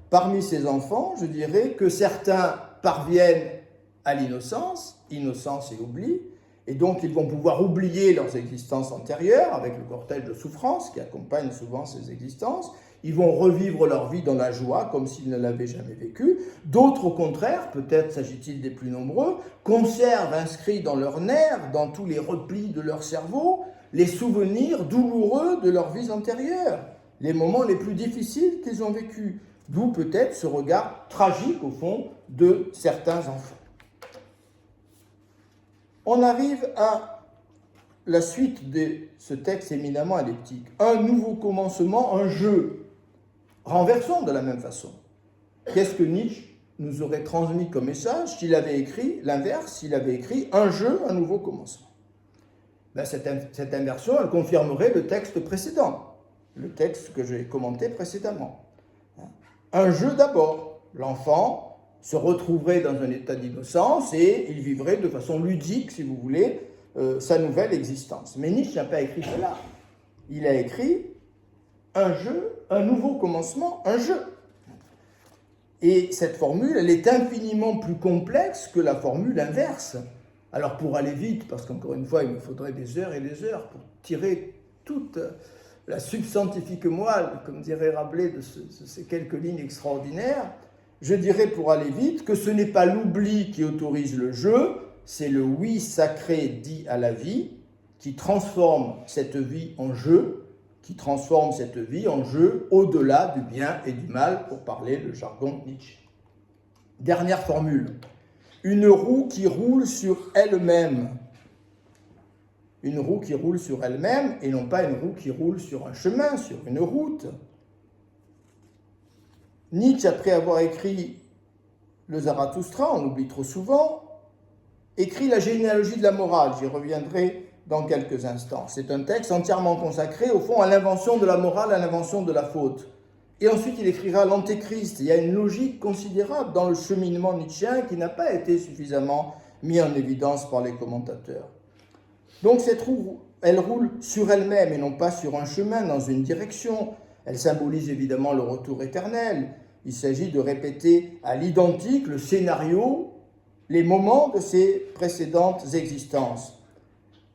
Parmi ces enfants, je dirais que certains parviennent à l'innocence, innocence et oubli, et donc ils vont pouvoir oublier leurs existences antérieures avec le cortège de souffrance qui accompagne souvent ces existences. Ils vont revivre leur vie dans la joie comme s'ils ne l'avaient jamais vécue. D'autres, au contraire, peut-être s'agit-il des plus nombreux, conservent inscrits dans leurs nerfs, dans tous les replis de leur cerveau, les souvenirs douloureux de leurs vies antérieures, les moments les plus difficiles qu'ils ont vécus. D'où peut-être ce regard tragique, au fond, de certains enfants. On arrive à la suite de ce texte éminemment elliptique. Un nouveau commencement, un jeu. Renversons de la même façon. Qu'est-ce que Nietzsche nous aurait transmis comme message s'il avait écrit l'inverse, s'il avait écrit un jeu, un nouveau commencement? Ben, cette inversion, elle confirmerait le texte précédent, le texte que j'ai commenté précédemment. Un jeu d'abord. L'enfant se retrouverait dans un état d'innocence et il vivrait de façon ludique, si vous voulez, sa nouvelle existence. Mais Nietzsche n'a pas écrit cela. Il a écrit un jeu, un nouveau commencement, un jeu. Et cette formule, elle est infiniment plus complexe que la formule inverse. Alors pour aller vite, parce qu'encore une fois, il me faudrait des heures et des heures pour tirer toute la substantifique moelle, comme dirait Rabelais, de ces quelques lignes extraordinaires, je dirais pour aller vite que ce n'est pas l'oubli qui autorise le jeu, c'est le oui sacré dit à la vie qui transforme cette vie en jeu, au-delà du bien et du mal, pour parler le jargon Nietzsche. Dernière formule, une roue qui roule sur elle-même. Une roue qui roule sur elle-même et non pas une roue qui roule sur un chemin, sur une route. Nietzsche, après avoir écrit le Zarathustra, on l'oublie trop souvent, écrit la généalogie de la morale. J'y reviendrai dans quelques instants. C'est un texte entièrement consacré, au fond, à l'invention de la morale, à l'invention de la faute. Et ensuite, il écrira l'Antéchrist. Il y a une logique considérable dans le cheminement nietzschéen qui n'a pas été suffisamment mis en évidence par les commentateurs. Donc cette roue, elle roule sur elle-même et non pas sur un chemin, dans une direction. Elle symbolise évidemment le retour éternel. Il s'agit de répéter à l'identique le scénario, les moments de ses précédentes existences.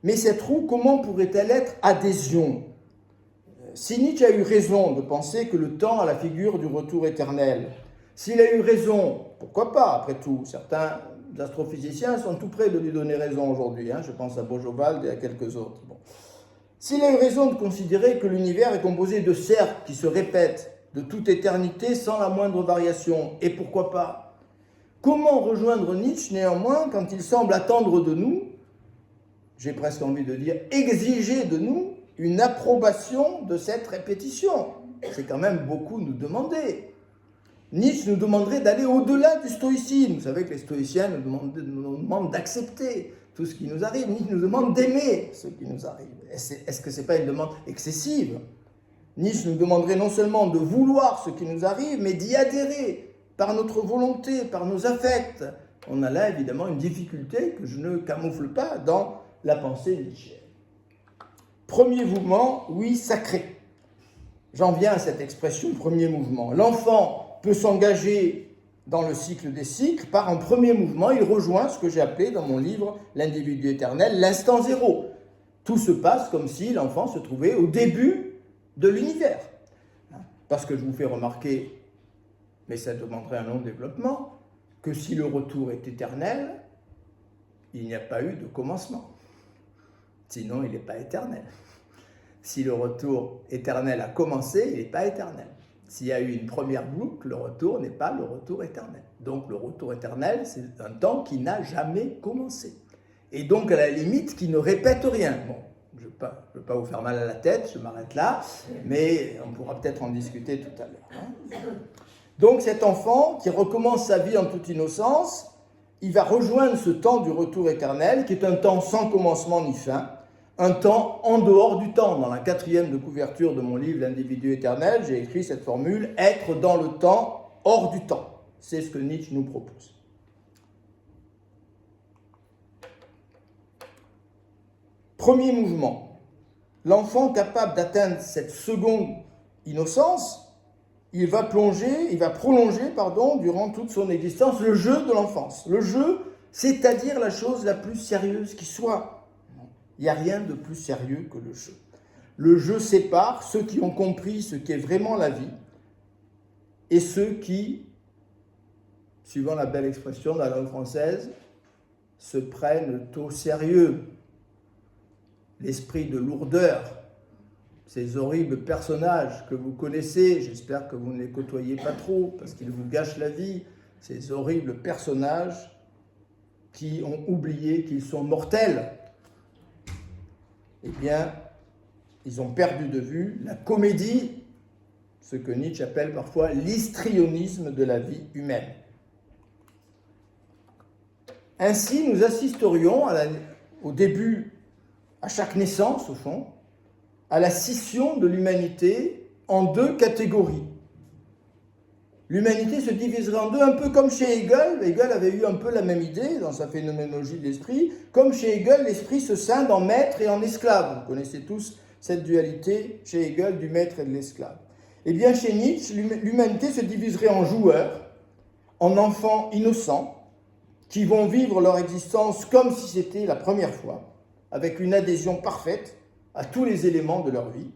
Mais cette roue, comment pourrait-elle être adhésion ? Si Nietzsche a eu raison de penser que le temps a la figure du retour éternel, s'il a eu raison, pourquoi pas, après tout, certains astrophysiciens sont tout près de lui donner raison aujourd'hui, je pense à Bojovald et à quelques autres. Bon. S'il a eu raison de considérer que l'univers est composé de cercles qui se répètent de toute éternité sans la moindre variation, et pourquoi pas ? Comment rejoindre Nietzsche néanmoins quand il semble attendre de nous, j'ai presque envie de dire exiger de nous, une approbation de cette répétition? C'est quand même beaucoup nous demander. Nietzsche nous demanderait d'aller au-delà du stoïcisme. Vous savez que les stoïciens nous demandent d'accepter tout ce qui nous arrive. Nietzsche nous demande d'aimer ce qui nous arrive. Est-ce que ce n'est pas une demande excessive ? Nietzsche nous demanderait non seulement de vouloir ce qui nous arrive, mais d'y adhérer par notre volonté, par nos affects. On a là évidemment une difficulté que je ne camoufle pas dans la pensée nietzschéenne. Premier mouvement, oui, sacré. J'en viens à cette expression premier mouvement. L'enfant peut s'engager dans le cycle des cycles par un premier mouvement. Il rejoint ce que j'ai appelé dans mon livre « L'individu éternel », l'instant zéro. Tout se passe comme si l'enfant se trouvait au début de l'univers. Parce que je vous fais remarquer, mais ça demanderait un long développement, que si le retour est éternel, il n'y a pas eu de commencement. Sinon, il n'est pas éternel. Si le retour éternel a commencé, il n'est pas éternel. S'il y a eu une première boucle, le retour n'est pas le retour éternel. Donc le retour éternel, c'est un temps qui n'a jamais commencé. Et donc à la limite, qui ne répète rien. Bon, je ne veux pas vous faire mal à la tête, je m'arrête là, mais on pourra peut-être en discuter tout à l'heure. Donc cet enfant qui recommence sa vie en toute innocence, il va rejoindre ce temps du retour éternel, qui est un temps sans commencement ni fin, un temps en dehors du temps. Dans la 4e de couverture de mon livre « L'individu éternel », j'ai écrit cette formule « être dans le temps, hors du temps ». C'est ce que Nietzsche nous propose. Premier mouvement. L'enfant capable d'atteindre cette seconde innocence, il va prolonger, durant toute son existence, le jeu de l'enfance. Le jeu, c'est-à-dire la chose la plus sérieuse qui soit. Il n'y a rien de plus sérieux que le jeu. Le jeu sépare ceux qui ont compris ce qu'est vraiment la vie et ceux qui, suivant la belle expression de la langue française, se prennent au sérieux. L'esprit de lourdeur, ces horribles personnages que vous connaissez, j'espère que vous ne les côtoyez pas trop parce qu'ils vous gâchent la vie, ces horribles personnages qui ont oublié qu'ils sont mortels. Eh bien, ils ont perdu de vue la comédie, ce que Nietzsche appelle parfois l'histrionisme de la vie humaine. Ainsi, nous assisterions au début, à chaque naissance au fond, à la scission de l'humanité en deux catégories. L'humanité se diviserait en deux, un peu comme chez Hegel. Hegel avait eu un peu la même idée dans sa phénoménologie de l'esprit. Comme chez Hegel, l'esprit se scinde en maître et en esclave. Vous connaissez tous cette dualité chez Hegel du maître et de l'esclave. Eh bien, chez Nietzsche, l'humanité se diviserait en joueurs, en enfants innocents, qui vont vivre leur existence comme si c'était la première fois, avec une adhésion parfaite à tous les éléments de leur vie,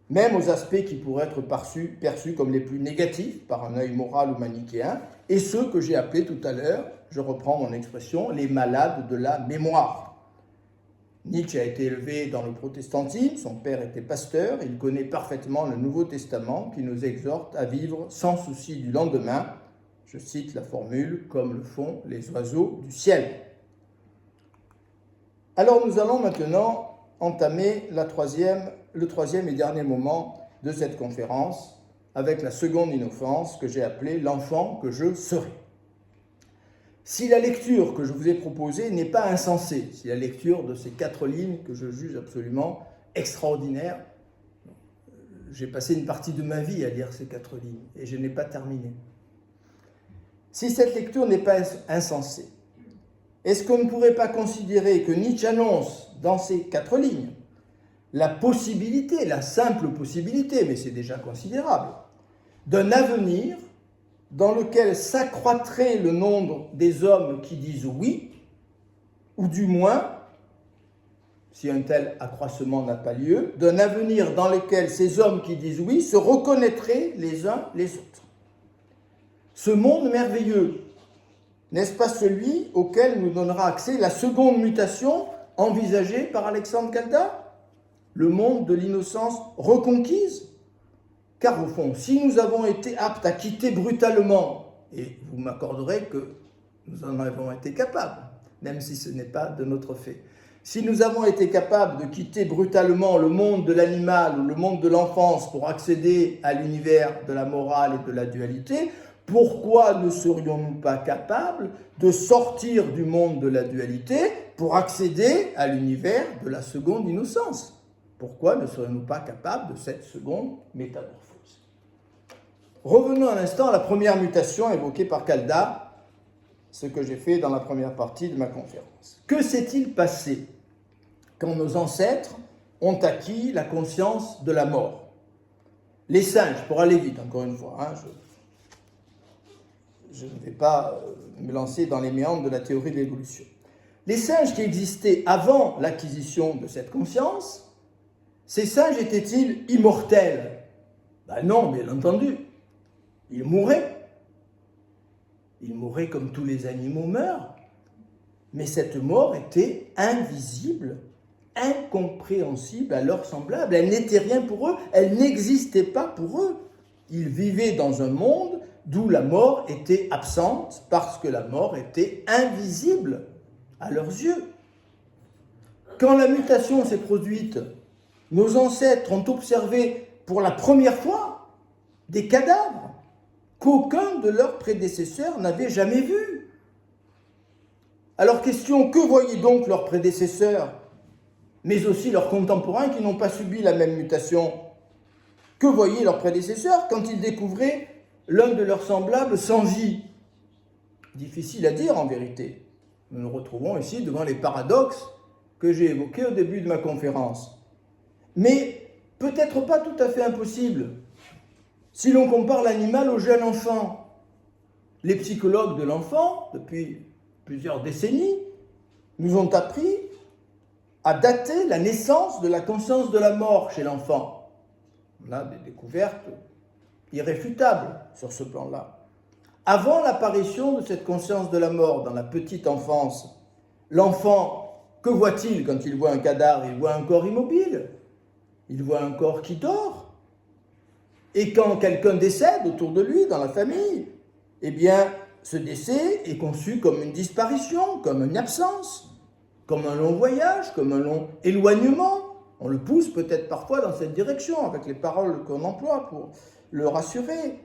même aux aspects qui pourraient être perçus comme les plus négatifs par un œil moral ou manichéen, et ceux que j'ai appelés tout à l'heure, je reprends mon expression, les malades de la mémoire. Nietzsche a été élevé dans le protestantisme, son père était pasteur, il connaît parfaitement le Nouveau Testament qui nous exhorte à vivre sans souci du lendemain, je cite la formule, comme le font les oiseaux du ciel. Alors nous allons maintenant entamer le troisième et dernier moment de cette conférence avec la seconde innocence que j'ai appelée l'enfant que je serai. Si la lecture que je vous ai proposée n'est pas insensée, si la lecture de ces 4 lignes que je juge absolument extraordinaires, j'ai passé une partie de ma vie à lire ces 4 lignes et je n'ai pas terminé. Si cette lecture n'est pas insensée, est-ce qu'on ne pourrait pas considérer que Nietzsche annonce dans ces 4 lignes la possibilité, la simple possibilité, mais c'est déjà considérable, d'un avenir dans lequel s'accroîtrait le nombre des hommes qui disent oui, ou du moins, si un tel accroissement n'a pas lieu, d'un avenir dans lequel ces hommes qui disent oui se reconnaîtraient les uns les autres. Ce monde merveilleux, n'est-ce pas celui auquel nous donnera accès la seconde mutation envisagée par Alexandre Caldas? Le monde de l'innocence reconquise? Car au fond, si nous avons été aptes à quitter brutalement, et vous m'accorderez que nous en avons été capables, même si ce n'est pas de notre fait, si nous avons été capables de quitter brutalement le monde de l'animal ou le monde de l'enfance pour accéder à l'univers de la morale et de la dualité, pourquoi ne serions-nous pas capables de sortir du monde de la dualité pour accéder à l'univers de la seconde innocence? Pourquoi ne serions-nous pas capables de cette seconde métamorphose? Revenons un instant à la première mutation évoquée par Caldas, ce que j'ai fait dans la première partie de ma conférence. Que s'est-il passé quand nos ancêtres ont acquis la conscience de la mort? Les singes, pour aller vite encore une fois, je ne vais pas me lancer dans les méandres de la théorie de l'évolution. Les singes qui existaient avant l'acquisition de cette conscience, ces singes étaient-ils immortels? Non, bien entendu. Ils mouraient. Ils mouraient comme tous les animaux meurent. Mais cette mort était invisible, incompréhensible à leurs semblables. Elle n'était rien pour eux, elle n'existait pas pour eux. Ils vivaient dans un monde d'où la mort était absente parce que la mort était invisible à leurs yeux. Quand la mutation s'est produite, nos ancêtres ont observé pour la première fois des cadavres qu'aucun de leurs prédécesseurs n'avait jamais vus. Alors question, que voyaient donc leurs prédécesseurs, mais aussi leurs contemporains qui n'ont pas subi la même mutation? Que voyaient leurs prédécesseurs quand ils découvraient l'un de leurs semblables sans vie? Difficile à dire en vérité. Nous nous retrouvons ici devant les paradoxes que j'ai évoqués au début de ma conférence. Mais peut-être pas tout à fait impossible. Si l'on compare l'animal au jeune enfant, les psychologues de l'enfant, depuis plusieurs décennies, nous ont appris à dater la naissance de la conscience de la mort chez l'enfant. On a des découvertes irréfutables sur ce plan-là. Avant l'apparition de cette conscience de la mort dans la petite enfance, l'enfant, que voit-il quand il voit un cadavre? Il voit un corps immobile, il voit un corps qui dort. Et quand quelqu'un décède autour de lui, dans la famille, eh bien, ce décès est conçu comme une disparition, comme une absence, comme un long voyage, comme un long éloignement. On le pousse peut-être parfois dans cette direction, avec les paroles qu'on emploie pour le rassurer.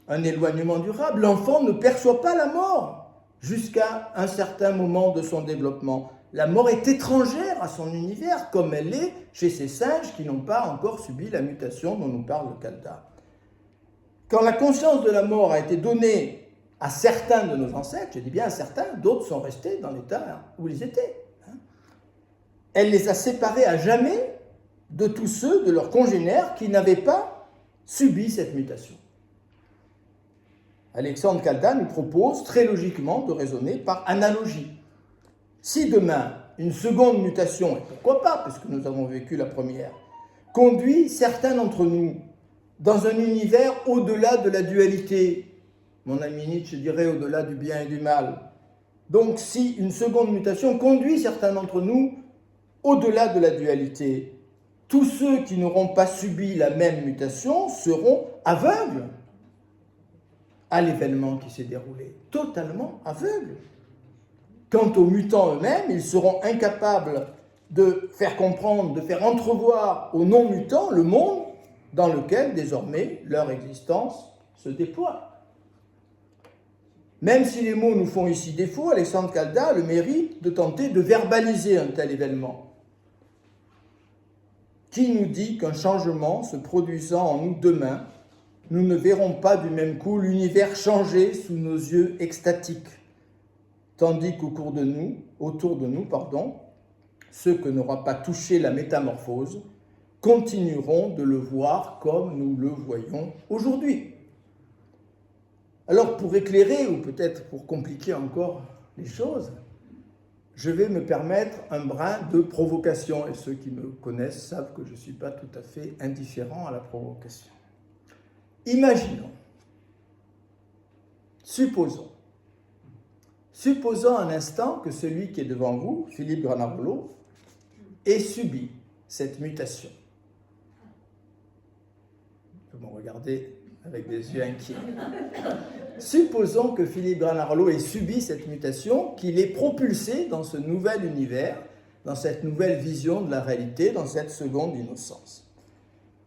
Un éloignement durable. L'enfant ne perçoit pas la mort jusqu'à un certain moment de son développement. La mort est étrangère à son univers, comme elle est chez ces singes qui n'ont pas encore subi la mutation dont nous parle Caldas. Quand la conscience de la mort a été donnée à certains de nos ancêtres, je dis bien à certains, d'autres sont restés dans l'état où ils étaient. Elle les a séparés à jamais de tous ceux de leurs congénères qui n'avaient pas subi cette mutation. Alexandre Caldas nous propose très logiquement de raisonner par analogie. Si demain, une seconde mutation, et pourquoi pas, puisque nous avons vécu la première, conduit certains d'entre nous dans un univers au-delà de la dualité, mon ami Nietzsche dirait au-delà du bien et du mal. Donc si une seconde mutation conduit certains d'entre nous au-delà de la dualité, tous ceux qui n'auront pas subi la même mutation seront aveugles à l'événement qui s'est déroulé, totalement aveugles. Quant aux mutants eux-mêmes, ils seront incapables de faire comprendre, de faire entrevoir aux non-mutants le monde dans lequel désormais leur existence se déploie. Même si les mots nous font ici défaut, Alexandre Calda a le mérite de tenter de verbaliser un tel événement. Qui nous dit qu'un changement se produisant en nous demain, nous ne verrons pas du même coup l'univers changer sous nos yeux extatiques, tandis qu'autour de nous, ceux que n'aura pas touché la métamorphose continueront de le voir comme nous le voyons aujourd'hui. Alors pour éclairer, ou peut-être pour compliquer encore les choses, je vais me permettre un brin de provocation, et ceux qui me connaissent savent que je ne suis pas tout à fait indifférent à la provocation. Imaginons, supposons un instant que celui qui est devant vous, Philippe Granarolo, ait subi cette mutation. Vous me regardez avec des yeux inquiets. Supposons que Philippe Granarolo ait subi cette mutation, qu'il est propulsé dans ce nouvel univers, dans cette nouvelle vision de la réalité, dans cette seconde innocence.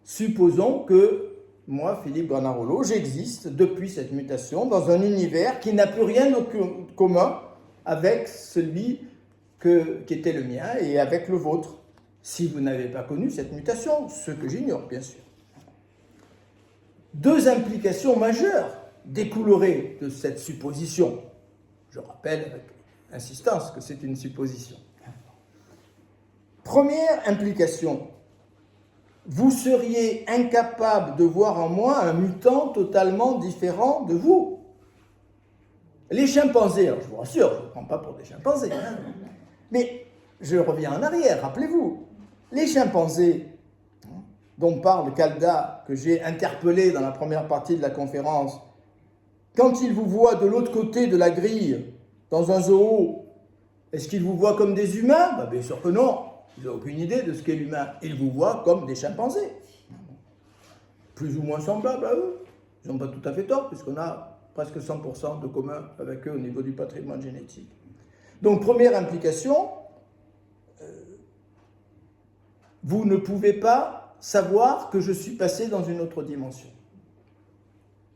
Supposons que moi, Philippe Granarolo, j'existe depuis cette mutation dans un univers qui n'a plus rien de commun avec celui qui était le mien et avec le vôtre, si vous n'avez pas connu cette mutation, ce que j'ignore bien sûr. Deux implications majeures découleraient de cette supposition. Je rappelle avec insistance que c'est une supposition. Première implication, vous seriez incapable de voir en moi un mutant totalement différent de vous. Les chimpanzés, alors je vous rassure, je ne prends pas pour des chimpanzés, mais je reviens en arrière, rappelez-vous, les chimpanzés dont parle Calda, que j'ai interpellé dans la première partie de la conférence, quand ils vous voient de l'autre côté de la grille, dans un zoo, est-ce qu'ils vous voient comme des humains ? Bien sûr que non, ils n'ont aucune idée de ce qu'est l'humain. Ils vous voient comme des chimpanzés, plus ou moins semblables à eux. Ils n'ont pas tout à fait tort, puisqu'on a presque 100% de commun avec eux au niveau du patrimoine génétique. Donc, première implication, vous ne pouvez pas savoir que je suis passé dans une autre dimension.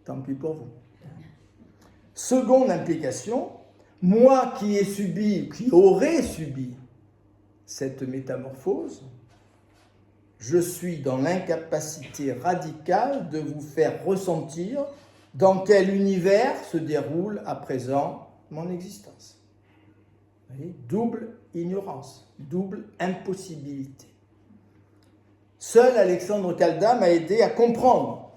Tant pis pour vous. Seconde implication, moi qui ai subi, qui aurais subi cette métamorphose, je suis dans l'incapacité radicale de vous faire ressentir dans quel univers se déroule à présent mon existence. Vous voyez, double ignorance, double impossibilité. Seul Alexandre Calda m'a aidé à comprendre.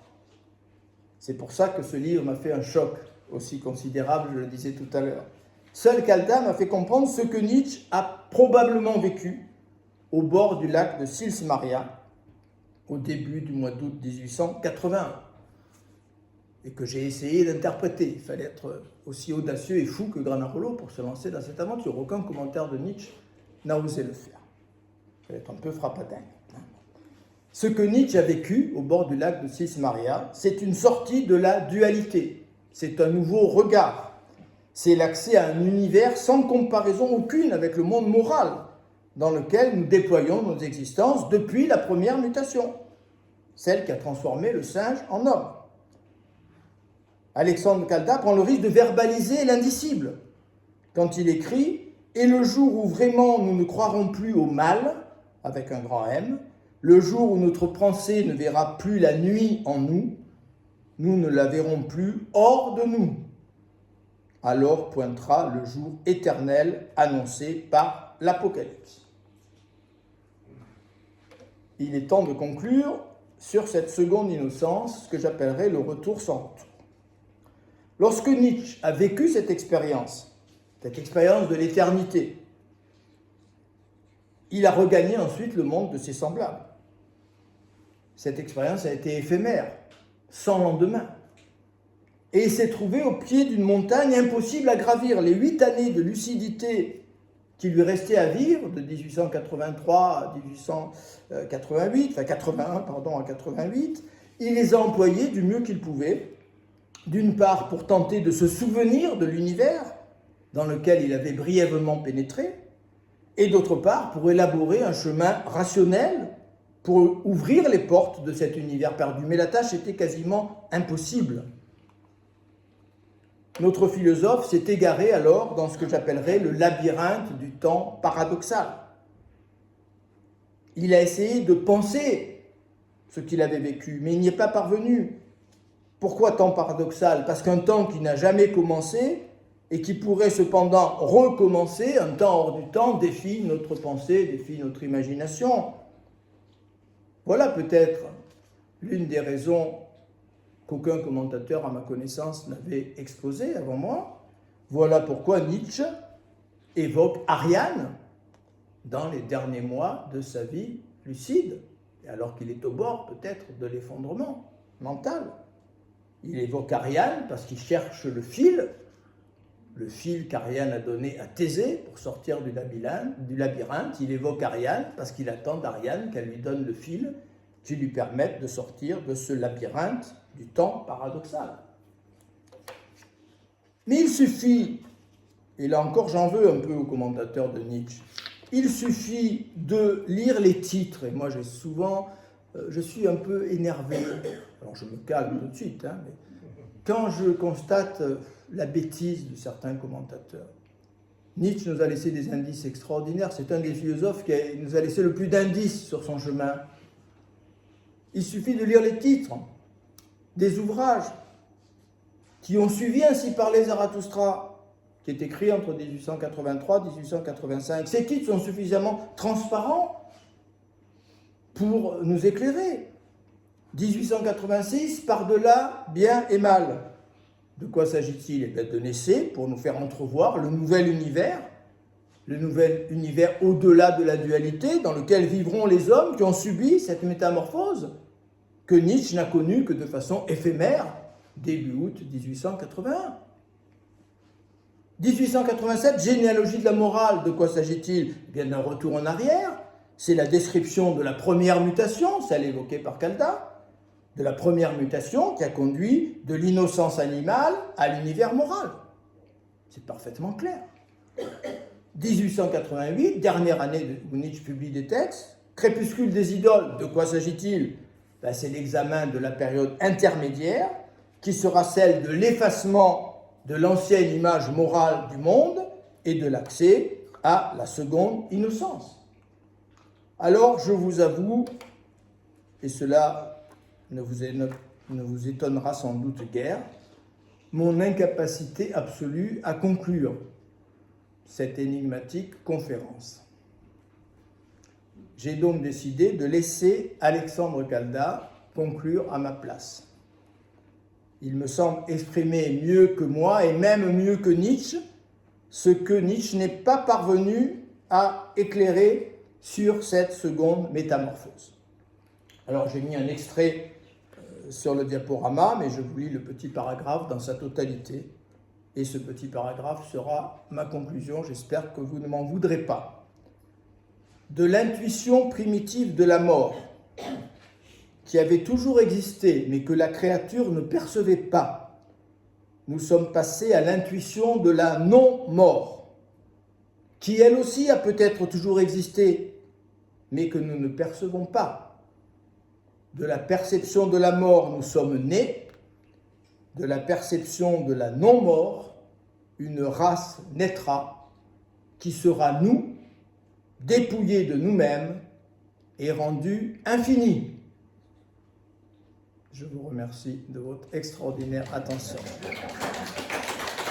C'est pour ça que ce livre m'a fait un choc aussi considérable, je le disais tout à l'heure. Seul Calda m'a fait comprendre ce que Nietzsche a probablement vécu au bord du lac de Sils Maria au début du mois d'août 1881 et que j'ai essayé d'interpréter. Il fallait être aussi audacieux et fou que Granarolo pour se lancer dans cette aventure. Aucun commentaire de Nietzsche n'a osé le faire. Il fallait être un peu frappadingue. Ce que Nietzsche a vécu au bord du lac de Sils Maria, c'est une sortie de la dualité. C'est un nouveau regard. C'est l'accès à un univers sans comparaison aucune avec le monde moral dans lequel nous déployons nos existences depuis la première mutation, celle qui a transformé le singe en homme. Alexandre Calda prend le risque de verbaliser l'indicible quand il écrit « Et le jour où vraiment nous ne croirons plus au mal, avec un grand M, le jour où notre pensée ne verra plus la nuit en nous, nous ne la verrons plus hors de nous. Alors pointera le jour éternel annoncé par l'Apocalypse. » Il est temps de conclure sur cette seconde innocence, ce que j'appellerais le retour sans retour. Lorsque Nietzsche a vécu cette expérience de l'éternité, il a regagné ensuite le monde de ses semblables. Cette expérience a été éphémère, sans lendemain. Et il s'est trouvé au pied d'une montagne impossible à gravir. Les 8 années de lucidité qui lui restaient à vivre, de 1883 à 1888, à 88, il les a employées du mieux qu'il pouvait, d'une part pour tenter de se souvenir de l'univers dans lequel il avait brièvement pénétré, et d'autre part pour élaborer un chemin rationnel pour ouvrir les portes de cet univers perdu. Mais la tâche était quasiment impossible. Notre philosophe s'est égaré alors dans ce que j'appellerais le labyrinthe du temps paradoxal. Il a essayé de penser ce qu'il avait vécu, mais il n'y est pas parvenu. Pourquoi temps paradoxal? Parce qu'un temps qui n'a jamais commencé et qui pourrait cependant recommencer, un temps hors du temps, défie notre pensée, défie notre imagination. Voilà peut-être l'une des raisons qu'aucun commentateur, à ma connaissance, n'avait exposé avant moi. Voilà pourquoi Nietzsche évoque Ariane dans les derniers mois de sa vie lucide, alors qu'il est au bord peut-être de l'effondrement mental. Il évoque Ariane parce qu'il cherche le fil qu'Ariane a donné à Thésée pour sortir du labyrinthe. Il évoque Ariane parce qu'il attend d'Ariane qu'elle lui donne le fil qui lui permette de sortir de ce labyrinthe du temps paradoxal. Mais il suffit, et là encore j'en veux un peu aux commentateurs de Nietzsche, il suffit de lire les titres, et moi je suis un peu énervé, alors je me calme tout de suite, mais quand je constate la bêtise de certains commentateurs. Nietzsche nous a laissé des indices extraordinaires, c'est un des philosophes qui nous a laissé le plus d'indices sur son chemin. Il suffit de lire les titres des ouvrages qui ont suivi Ainsi parlait Zarathustra, qui est écrit entre 1883 et 1885. Ces titres sont suffisamment transparents pour nous éclairer. 1886, Par-delà bien et mal. De quoi s'agit-il? Eh bien, de naisser pour nous faire entrevoir le nouvel univers au-delà de la dualité, dans lequel vivront les hommes qui ont subi cette métamorphose que Nietzsche n'a connue que de façon éphémère, début août 1881. 1887, généalogie de la morale, de quoi s'agit-il? Eh bien, d'un retour en arrière, c'est la description de la première mutation, celle évoquée par Caldat, de la première mutation qui a conduit de l'innocence animale à l'univers moral. C'est parfaitement clair. 1888, dernière année où Nietzsche publie des textes, Crépuscule des idoles, de quoi s'agit-il? Ben, c'est l'examen de la période intermédiaire qui sera celle de l'effacement de l'ancienne image morale du monde et de l'accès à la seconde innocence. Alors, je vous avoue, et cela ne vous étonnera sans doute guère, mon incapacité absolue à conclure cette énigmatique conférence. J'ai donc décidé de laisser Alexandre Caldat conclure à ma place. Il me semble exprimer mieux que moi, et même mieux que Nietzsche, ce que Nietzsche n'est pas parvenu à éclairer sur cette seconde métamorphose. Alors j'ai mis un extrait sur le diaporama, mais je vous lis le petit paragraphe dans sa totalité. Et ce petit paragraphe sera ma conclusion, j'espère que vous ne m'en voudrez pas. De l'intuition primitive de la mort, qui avait toujours existé, mais que la créature ne percevait pas, nous sommes passés à l'intuition de la non-mort, qui elle aussi a peut-être toujours existé, mais que nous ne percevons pas. De la perception de la mort, nous sommes nés. De la perception de la non-mort, une race naîtra qui sera nous, dépouillée de nous-mêmes et rendue infinie. Je vous remercie de votre extraordinaire attention.